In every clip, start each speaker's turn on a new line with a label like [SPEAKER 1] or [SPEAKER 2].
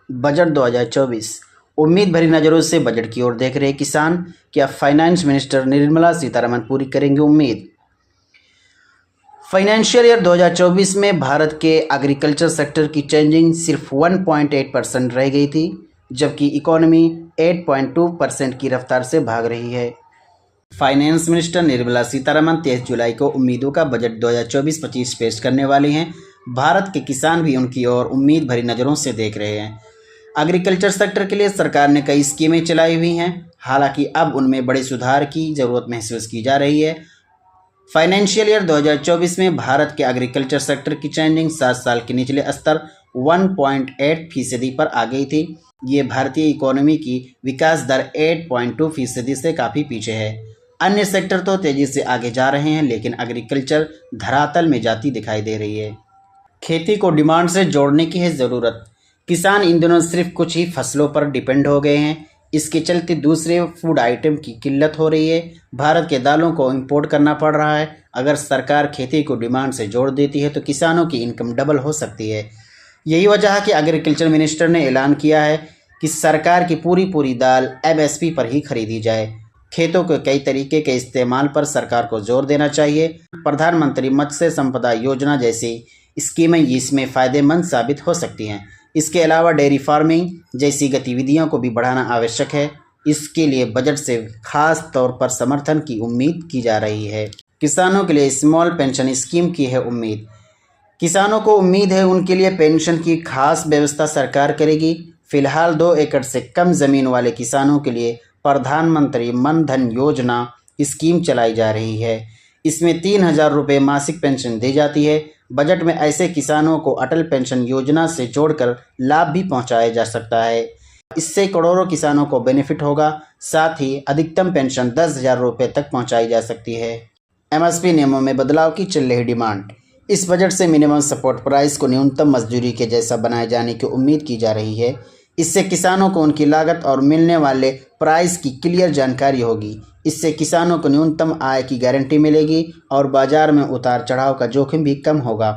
[SPEAKER 1] Budget 2024 उम्मीद भरी नज़रों से बजट की ओर देख रहे किसान। क्या फाइनेंस मिनिस्टर निर्मला सीतारमण पूरी करेंगे उम्मीद? फाइनेंशियल ईयर 2024 में भारत के एग्रीकल्चर सेक्टर की चेंजिंग सिर्फ 1.8% रह गई थी, जबकि इकोनॉमी 8.2% की रफ्तार से भाग रही है। फाइनेंस मिनिस्टर निर्मला सीतारमण 23 जुलाई को उम्मीदों का बजट 2024-25 पेश करने वाली हैं। भारत के किसान भी उनकी ओर उम्मीद भरी नज़रों से देख रहे हैं। एग्रीकल्चर सेक्टर के लिए सरकार ने कई स्कीमें चलाई हुई हैं, हालांकि अब उनमें बड़े सुधार की ज़रूरत महसूस की जा रही है। फाइनेंशियल ईयर 2024 में भारत के एग्रीकल्चर सेक्टर की ट्रेंडिंग 7 साल के निचले स्तर 1.8% पर आ गई थी। ये भारतीय इकोनॉमी की विकास दर 8.2% से काफ़ी पीछे है। अन्य सेक्टर तो तेज़ी से आगे जा रहे हैं, लेकिन एग्रीकल्चर धरातल में जाती दिखाई दे रही है। खेती को डिमांड से जोड़ने की है ज़रूरत। किसान इन दिनों सिर्फ कुछ ही फसलों पर डिपेंड हो गए हैं। इसके चलते दूसरे फूड आइटम की किल्लत हो रही है। भारत के दालों को इंपोर्ट करना पड़ रहा है। अगर सरकार खेती को डिमांड से जोड़ देती है तो किसानों की इनकम डबल हो सकती है। यही वजह है कि एग्रीकल्चर मिनिस्टर ने ऐलान किया है कि सरकार की पूरी दाल MSP पर ही खरीदी जाए। खेतों के कई तरीके के इस्तेमाल पर सरकार को जोर देना चाहिए। प्रधानमंत्री मत्स्य संपदा योजना जैसी स्कीमें इसमें फ़ायदेमंद साबित हो सकती हैं। इसके अलावा डेयरी फार्मिंग जैसी गतिविधियों को भी बढ़ाना आवश्यक है। इसके लिए बजट से खास तौर पर समर्थन की उम्मीद की जा रही है। किसानों के लिए स्मॉल पेंशन स्कीम की है उम्मीद। किसानों को उम्मीद है उनके लिए पेंशन की खास व्यवस्था सरकार करेगी। फिलहाल 2 एकड़ से कम ज़मीन वाले किसानों के लिए प्रधानमंत्री मन धन योजना स्कीम चलाई जा रही है। इसमें 3,000 रुपये मासिक पेंशन दी जाती है। बजट में ऐसे किसानों को अटल पेंशन योजना से जोड़कर लाभ भी पहुंचाया जा सकता है। इससे करोड़ों किसानों को बेनिफिट होगा। साथ ही अधिकतम पेंशन 10,000 रुपये तक पहुंचाई जा सकती है। MSP नियमों में बदलाव की चल रही डिमांड। इस बजट से मिनिमम सपोर्ट प्राइस को न्यूनतम मजदूरी के जैसा बनाए जाने की उम्मीद की जा रही है। इससे किसानों को उनकी लागत और मिलने वाले प्राइस की क्लियर जानकारी होगी। इससे किसानों को न्यूनतम आय की गारंटी मिलेगी और बाजार में उतार चढ़ाव का जोखिम भी कम होगा।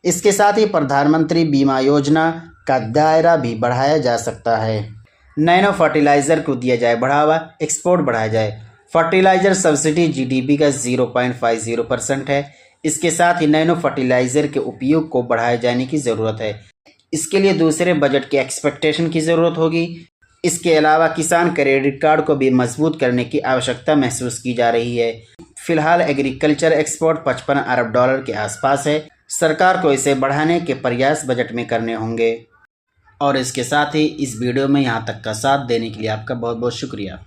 [SPEAKER 1] इसके साथ ही प्रधानमंत्री बीमा योजना का दायरा भी बढ़ाया जा सकता है। नैनो फर्टिलाइज़र को दिया जाए बढ़ावा, एक्सपोर्ट बढ़ाया जाए। फर्टिलाइज़र सब्सिडी GDP का 0.50% है। इसके साथ ही नैनो फर्टिलाइज़र के उपयोग को बढ़ाए जाने की ज़रूरत है। इसके लिए दूसरे बजट के एक्सपेक्टेशन की ज़रूरत होगी। इसके अलावा किसान क्रेडिट कार्ड को भी मजबूत करने की आवश्यकता महसूस की जा रही है। फिलहाल एग्रीकल्चर एक्सपोर्ट $55 अरब के आसपास है। सरकार को इसे बढ़ाने के प्रयास बजट में करने होंगे। और इसके साथ ही इस वीडियो में यहाँ तक का साथ देने के लिए आपका बहुत बहुत शुक्रिया।